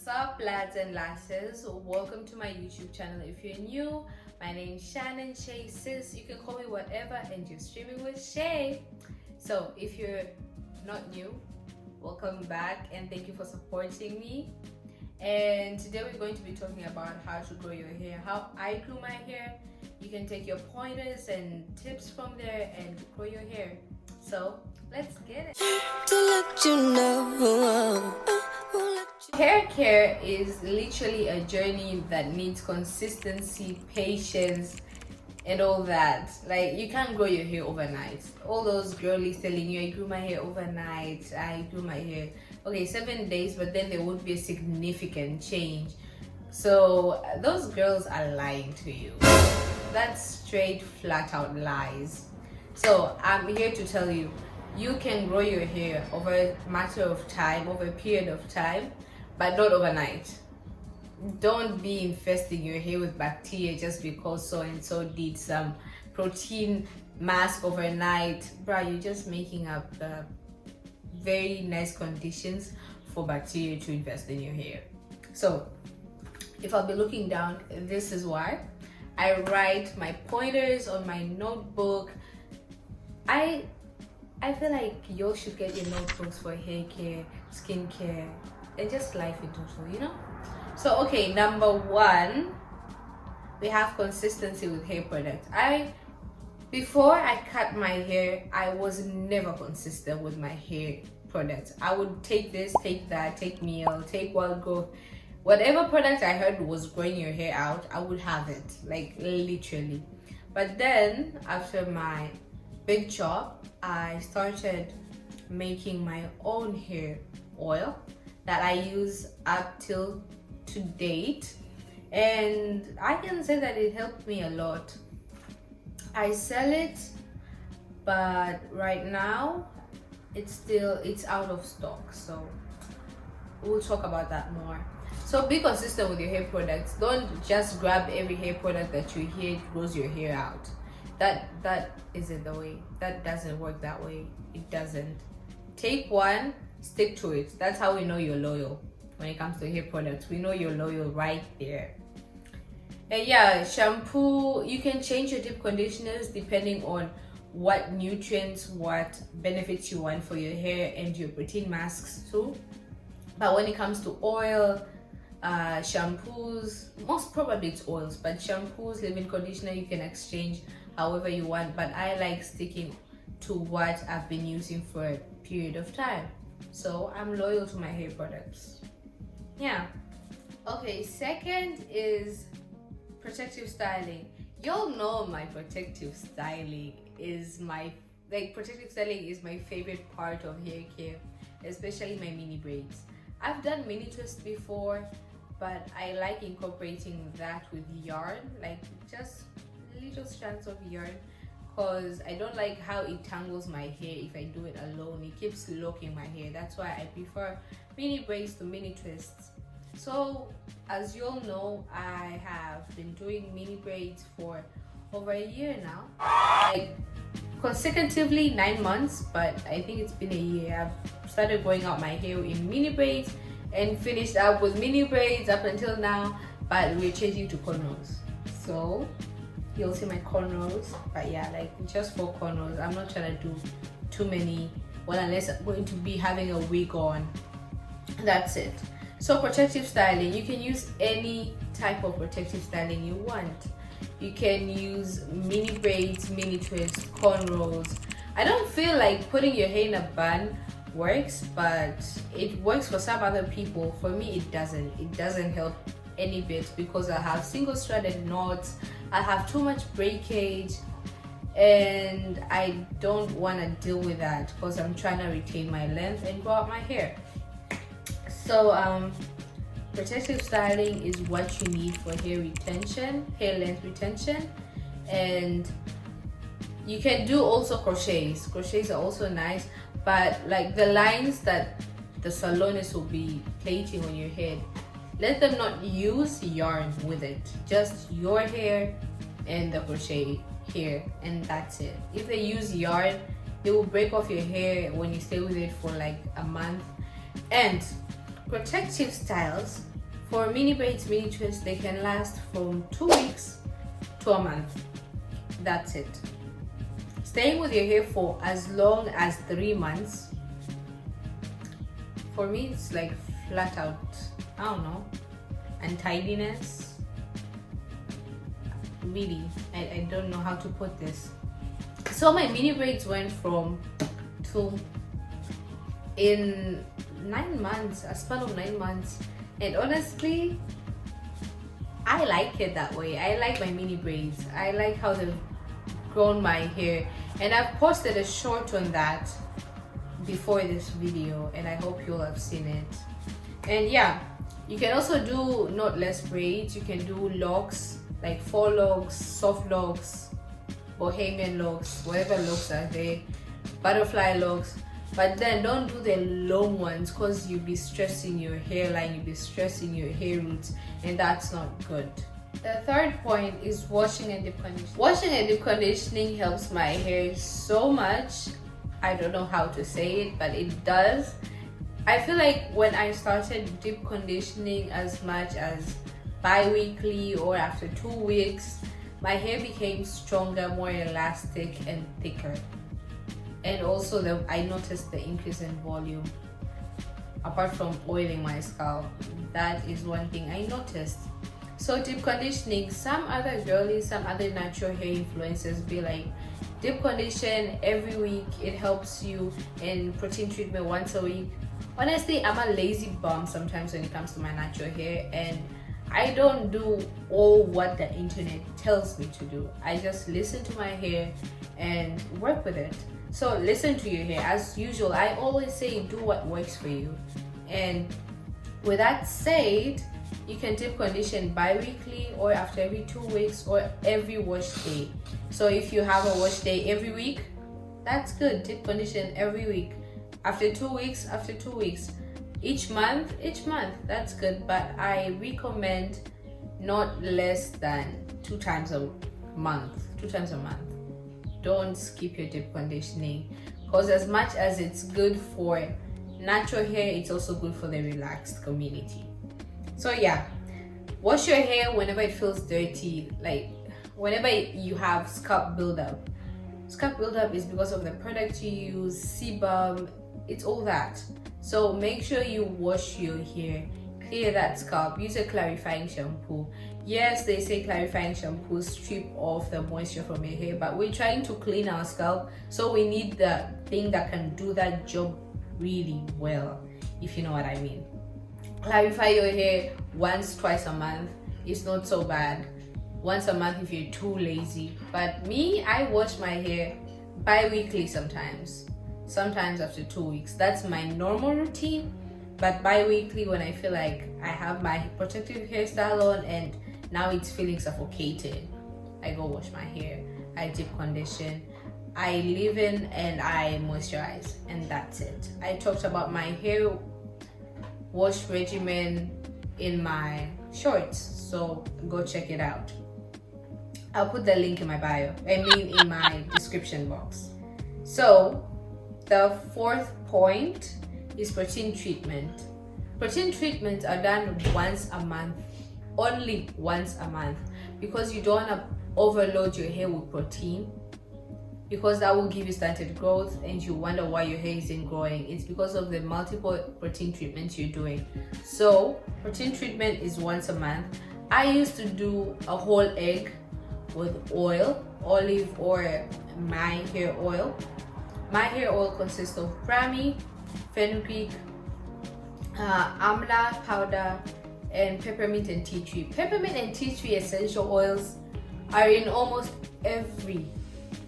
What's up, lads and lasses? Welcome to my YouTube channel. If you're new, my name's Shannon Shay Sis. You can call me whatever, and you're streaming with Shay. So if you're not new, welcome back and thank you for supporting me. And today we're going to be talking about how to grow your hair, how I grew my hair. You can take your pointers and tips from there and grow your hair. So let's get it. To let you know. Hair care is literally a journey that needs consistency, patience, and all that. Like, you can't grow your hair overnight. All those girlies telling you, I grew my hair overnight, I grew my hair, okay, 7 days, but then there won't be a significant change. So those girls are lying to you. That's straight flat out lies. So I'm here to tell you, you can grow your hair over a matter of time, over a period of time, but not overnight. Don't be infesting your hair with bacteria just because so and so did some protein mask overnight. Bruh, you're just making up the very nice conditions for bacteria to invest in your hair. So if I'll be looking down, this is why I write my pointers on my notebook. I feel like you should get your notebooks for hair care, skin care, and just life in total, you know? So okay, number one, we have consistency with hair products. Before I cut my hair, I was never consistent with my hair products. I would take this, take that, take meal, take wild growth. Whatever product I heard was growing your hair out, I would have it, like literally. But then after my big chop, I started making my own hair oil that I use up till to date, and I can say that it helped me a lot. I sell it, but right now it's out of stock, so we'll talk about that more. So be consistent with your hair products. Don't just grab every hair product that you hear grows your hair out. That isn't the way. That doesn't work that way. It doesn't. Take one, stick to it. That's how we know you're loyal when it comes to hair products. We know you're loyal right there. And yeah, shampoo, you can change your deep conditioners depending on what nutrients, what benefits you want for your hair, and your protein masks too. But when it comes to oil, shampoos, most probably it's oils, but shampoos, leave-in conditioner, you can exchange however you want, but I like sticking to what I've been using for a period of time. So I'm loyal to my hair products. Yeah. Okay, second is protective styling. Y'all know my protective styling is my favorite part of hair care, especially my mini braids. I've done mini twists before, but I like incorporating that with yarn, like just little strands of yarn, because I don't like how it tangles my hair if I do it alone. It keeps locking my hair. That's why I prefer mini braids to mini twists. So as you all know, I have been doing mini braids for over a year now, like consecutively 9 months, but I think it's been a year. I've started growing out my hair in mini braids and finished up with mini braids up until now, but we're changing to cornrows. So you'll see my cornrows, but yeah, like just 4 cornrows. I'm not trying to do too many, well, unless I'm going to be having a wig on. That's it. So protective styling, you can use any type of protective styling you want. You can use mini braids, mini twists, cornrows. I don't feel like putting your hair in a bun works, but it works for some other people. For me, it doesn't help any bit, because I have single-threaded knots, I have too much breakage, and I don't want to deal with that because I'm trying to retain my length and grow out my hair. So protective styling is what you need for hair length retention, and you can do also crochets. Crochets are also nice, but like the lines that the salonist will be plating on your head, let them not use yarn with it, just your hair and the crochet here, and that's it. If they use yarn, it will break off your hair when you stay with it for like a month. And protective styles for mini braids, mini twists, they can last from 2 weeks to a month. That's it. Staying with your hair for as long as 3 months, for me it's like flat out, I don't know, untidiness. Really, I don't know how to put this. So my mini braids went from 2 in 9 months, a span of 9 months, and honestly I like it that way. I like my mini braids. I like how they've grown my hair, and I've posted a short on that before this video, and I hope you'll have seen it. And yeah, you can also do knotless braids. You can do locks, like 4 locks, soft locks, bohemian locks, whatever locks are there, butterfly locks. But then don't do the long ones, because you'll be stressing your hairline, you'll be stressing your hair roots, and that's not good. The third point is washing and deep conditioning. Washing and deep conditioning helps my hair so much. I don't know how to say it, but it does. I feel like when I started deep conditioning as much as bi-weekly or after 2 weeks, my hair became stronger, more elastic and thicker. And also I noticed the increase in volume. Apart from oiling my scalp, that is one thing I noticed. So deep conditioning, some other girlies, some other natural hair influencers be like, deep condition every week, it helps you, and protein treatment once a week. Honestly, I'm a lazy bum sometimes when it comes to my natural hair, and I don't do all what the internet tells me to do. I just listen to my hair and work with it. So listen to your hair. As usual, I always say do what works for you. And with that said, you can deep condition bi-weekly or after every 2 weeks or every wash day. So if you have a wash day every week, that's good. Deep condition every week. After 2 weeks, after 2 weeks. Each month, that's good. But I recommend not less than 2 times a month. 2 times a month. Don't skip your deep conditioning, because as much as it's good for natural hair, it's also good for the relaxed community. So yeah, wash your hair whenever it feels dirty, like whenever you have scalp buildup. Scalp buildup is because of the product you use, sebum, it's all that. So make sure you wash your hair, clear that scalp, use a clarifying shampoo. Yes, they say clarifying shampoos strip off the moisture from your hair, but we're trying to clean our scalp, so we need the thing that can do that job really well, if you know what I mean. Clarify your hair once, twice a month. It's not so bad. Once a month if you're too lazy. But me, I wash my hair bi-weekly sometimes after 2 weeks. That's my normal routine. But bi-weekly, when I feel like I have my protective hairstyle on and now it's feeling suffocated, I go wash my hair, I deep condition, I leave in, and I moisturize, and that's it. I talked about my hair wash regimen in my shorts, so go check it out. I'll put the link in my bio, in my description box. So the fourth point is protein treatment. Protein treatments are done once a month, only once a month, because you don't want to overload your hair with protein, because that will give you stunted growth and you wonder why your hair isn't growing. It's because of the multiple protein treatments you're doing. So protein treatment is once a month. I used to do a whole egg with oil, olive or my hair oil. My hair oil consists of brahmi, fenugreek, amla powder, and peppermint and tea tree. Peppermint and tea tree essential oils are in almost every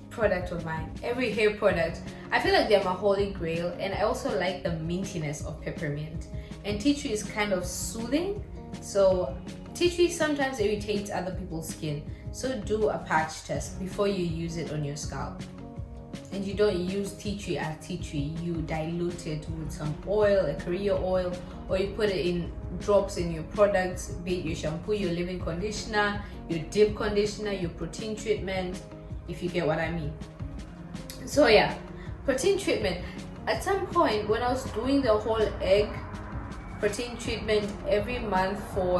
product of mine, every hair product. I feel like they're my holy grail, and I also like the mintiness of peppermint. And tea tree is kind of soothing, so tea tree sometimes irritates other people's skin. So do a patch test before you use it on your scalp. And you don't use tea tree as tea tree, you dilute it with some oil, a Korea oil, or you put it in drops in your products, be it your shampoo, your leave-in conditioner, your deep conditioner, your protein treatment, if you get what I mean. So yeah, protein treatment. At some point when I was doing the whole egg protein treatment every month for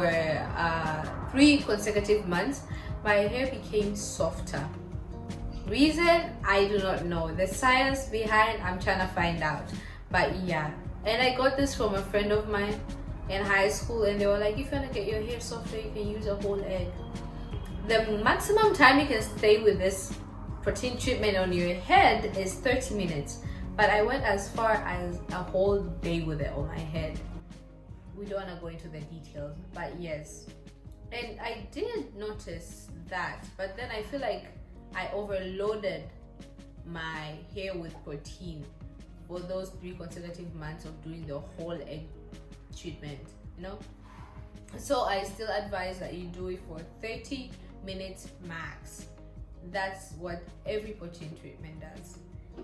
3 consecutive months, my hair became softer. Reason, I do not know. The science behind, I'm trying to find out. But yeah, and I got this from a friend of mine in high school, and they were like, if you want to get your hair softer, you can use a whole egg. The maximum time you can stay with this protein treatment on your head is 30 minutes, but I went as far as a whole day with it on my head. We don't want to go into the details, but yes. And I did notice that, but then I feel like I overloaded my hair with protein for those 3 consecutive months of doing the whole egg treatment, you know. So I still advise that you do it for 30 minutes max. That's what every protein treatment does.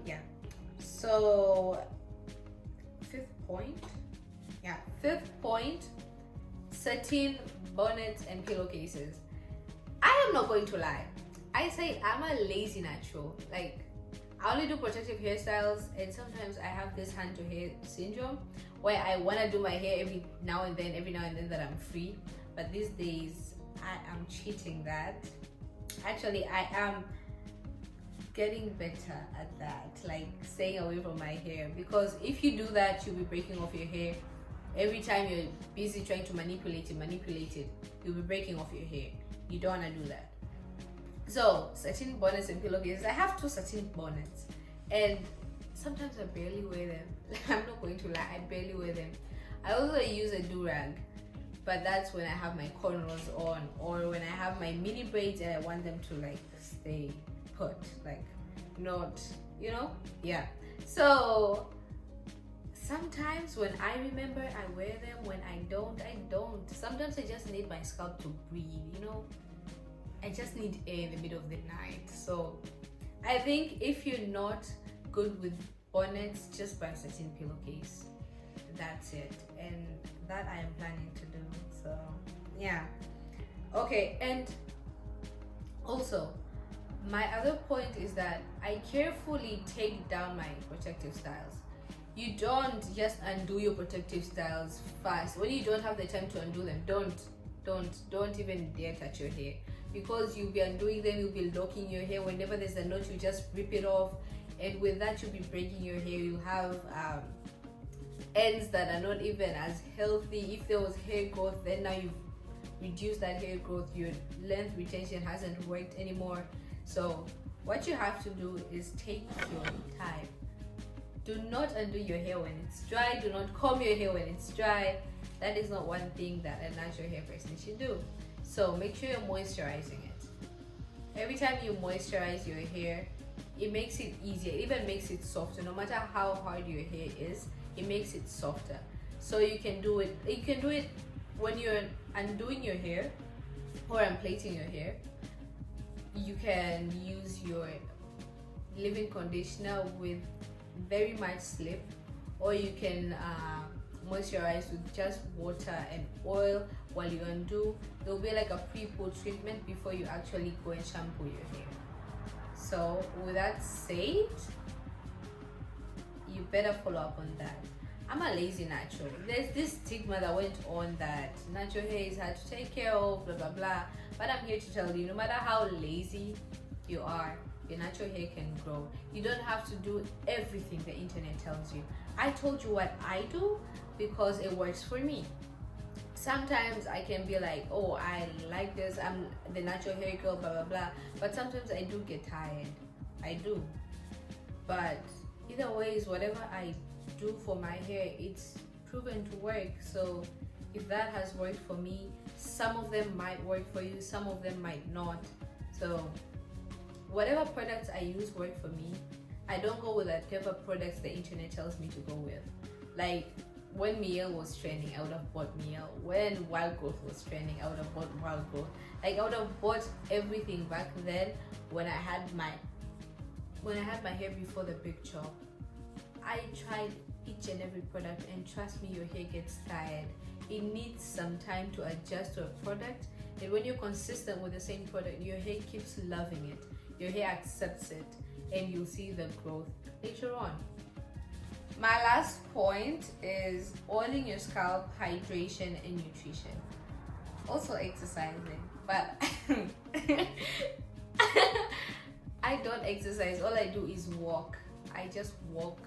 Yeah. So fifth point, satin bonnets and pillowcases. I am not going to lie, I say I'm a lazy natural. Like, I only do protective hairstyles, and sometimes I have this hand to hair syndrome where I want to do my hair every now and then that I'm free. But these days I am cheating that. Actually, I am getting better at that, like staying away from my hair, because if you do that, you'll be breaking off your hair. Every time you're busy trying to manipulate it, you'll be breaking off your hair. You don't want to do that. So satin bonnets and pillowcases. I have 2 satin bonnets, and sometimes I barely wear them. I'm not going to lie, I barely wear them. I also use a do-rag, but that's when I have my cornrows on, or when I have my mini braids and I want them to like stay put, like not, you know. Yeah. So sometimes when I remember, I wear them. When I don't, I don't. Sometimes I just need my scalp to breathe, you know. I just need air in the middle of the night. So I think if you're not good with bonnets, just buy a satin pillowcase. That's it. And that I am planning to do. So yeah. Okay, and also my other point is that I carefully take down my protective styles. You don't just undo your protective styles fast. When you don't have the time to undo them, don't even dare touch your hair, because you'll be undoing them, you'll be locking your hair. Whenever there's a knot, you just rip it off, and with that you'll be breaking your hair. You'll have ends that are not even as healthy. If there was hair growth, then now you've reduced that hair growth, your length retention hasn't worked anymore. So what you have to do is take your time. Do not undo your hair when it's dry. Do not comb your hair when it's dry. That is not one thing that a natural hair person should do. So make sure you're moisturizing it. Every time you moisturize your hair, it makes it easier. It even makes it softer. No matter how hard your hair is, it makes it softer. So you can do it. You can do it when you're undoing your hair or unplaiting your hair. You can use your leave-in conditioner with very much slip, or you can moisturize with just water and oil while you undo. There will be like a pre-poo treatment before you actually go and shampoo your hair. So with that said, you better follow up on that. I'm a lazy natural. There's this stigma that went on that natural hair is hard to take care of, blah blah blah. But I'm here to tell you, no matter how lazy you are, your natural hair can grow. You don't have to do everything the internet tells you. I told you what I do because it works for me. Sometimes I can be like, oh, I like this, I'm the natural hair girl, blah blah blah. But sometimes I do get tired. I do. But either ways, whatever I do for my hair, it's proven to work. So if that has worked for me, some of them might work for you, some of them might not. So whatever products I use work for me. I don't go with whatever products the internet tells me to go with. Like when Miel was trending, I would have bought Miel. When Wild Growth was trending, I would have bought Wild Growth. Like I would have bought everything back then when I had my hair before the big chop. I tried each and every product, and trust me, your hair gets tired. It needs some time to adjust to a product, and when you're consistent with the same product, your hair keeps loving it. Your hair accepts it, and you'll see the growth later on. My last point is oiling your scalp, hydration, and nutrition. Also exercising, but I don't exercise. All I do is walk. I just walk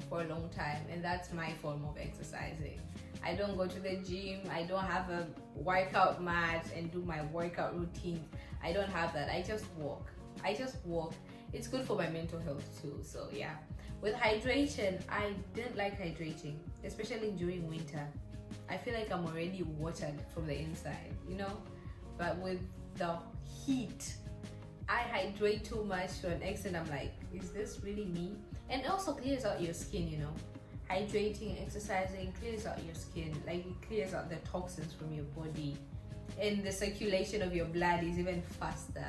for a long time, and that's my form of exercising. I don't go to the gym. I don't have a workout mat and do my workout routine. I don't have that. I just walk. It's good for my mental health too. So yeah. With hydration, I didn't like hydrating, especially during winter. I feel like I'm already watered from the inside, you know? But with the heat, I hydrate too much to an extent. I'm like, is this really me? And it also clears out your skin, you know? Hydrating, exercising clears out your skin. Like, it clears out the toxins from your body. And the circulation of your blood is even faster.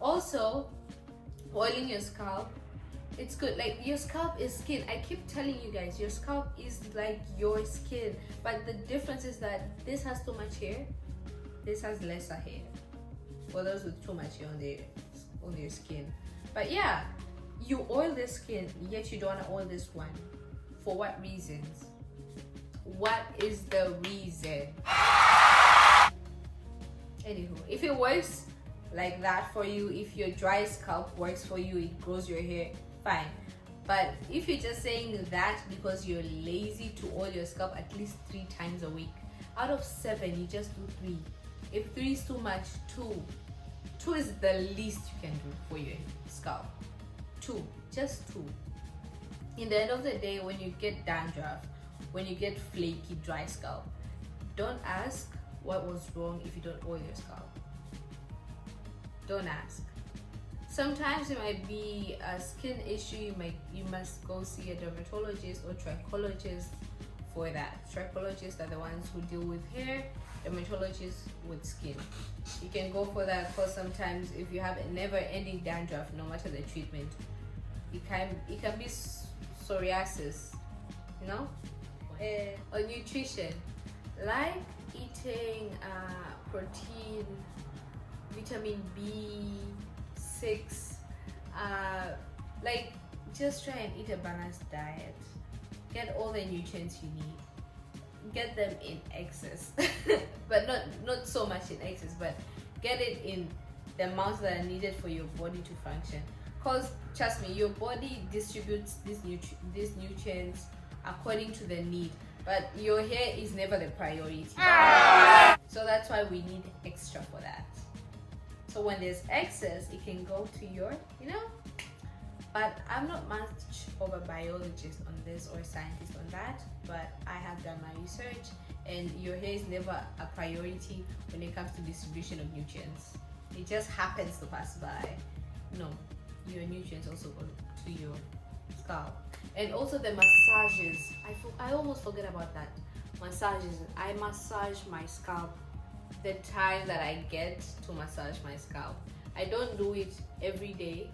Also, oiling your scalp, it's good. Like, your scalp is skin. I keep telling you guys, your scalp is like your skin, but the difference is that this has too much hair, this has lesser hair, for those with too much hair on their skin. But yeah, you oil the skin, yet you don't want to oil this one. For what reasons? What is the reason? Anywho, if it works like that for you, if your dry scalp works for you, it grows your hair, fine. But if you're just saying that because you're lazy to oil your scalp at least 3 times a week, out of 7 you just do 3. If 3 is too much, 2 is the least you can do for your scalp. 2, just 2. In the end of the day, when you get dandruff, when you get flaky dry scalp, don't ask what was wrong if you don't oil your scalp. Don't ask. Sometimes it might be a skin issue. You must go see a dermatologist or trichologist for that. Trichologists are the ones who deal with hair, dermatologists with skin. You can go for that because sometimes if you have a never-ending dandruff, no matter the treatment, it can be psoriasis, you know. Or nutrition, like eating protein, vitamin B6, like just try and eat a balanced diet. Get all the nutrients you need. Get them in excess, but not so much in excess, but get it in the amounts that are needed for your body to function. Because trust me, your body distributes these nutrients according to the need, but your hair is never the priority. So that's why we need extra for that. So when there's excess, it can go to your, you know. But I'm not much of a biologist on this or a scientist on that, but I have done my research, and your hair is never a priority when it comes to distribution of nutrients. It just happens to pass by. No, your nutrients also go to your scalp. And also the massages. I almost forget about that. Massages. I massage my scalp the time that I get to massage my scalp. I don't do it every day.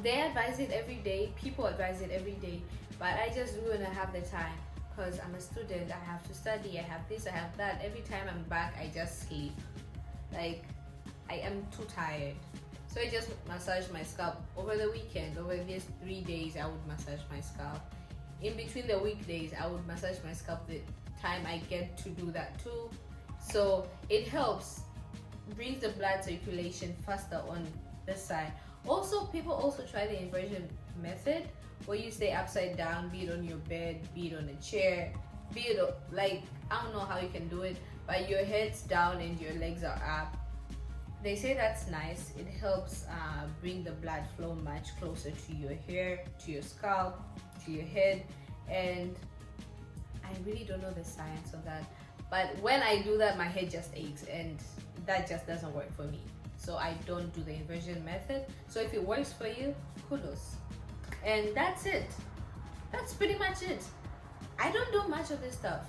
They advise it every day, people advise it every day, but I just do when I have the time, because I'm a student, I have to study, I have this, I have that. Every time I'm back, I just sleep. Like, I am too tired. So I just massage my scalp over the weekend. Over these 3 days, I would massage my scalp. In between the weekdays, I would massage my scalp the time I get to do that too. So it helps, brings the blood circulation faster on this side. Also, people also try the inversion method, where you stay upside down, be it on your bed, be it on a chair, be it like, I don't know how you can do it, but your head's down and your legs are up. They say that's nice. It helps bring the blood flow much closer to your hair, to your scalp, to your head. And I really don't know the science of that, but when I do that, my head just aches, and that just doesn't work for me. So I don't do the inversion method. So if it works for you, kudos. And that's it. That's pretty much it. I don't do much of this stuff.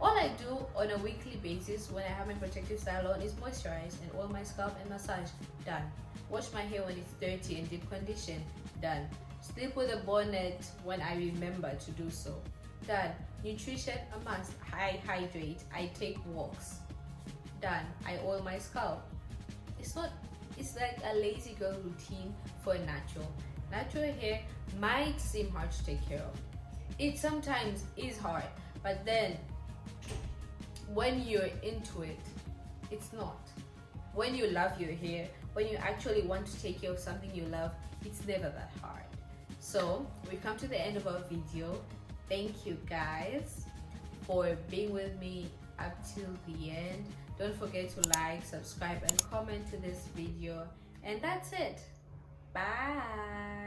All I do on a weekly basis when I have my protective style on is moisturize and oil my scalp and massage. Done. Wash my hair when it's dirty and deep condition. Done. Sleep with a bonnet when I remember to do so. Done. Nutrition, a must. I hydrate. I take walks. Done. I oil my scalp. It's like a lazy girl routine for natural hair. Might seem hard to take care of, it sometimes is hard, but then when you're into it, it's not. When you love your hair, when you actually want to take care of something you love, it's never that hard. So we've come to the end of our video. Thank you guys for being with me up till the end. Don't forget to like, subscribe, and comment to this video. And that's it. Bye.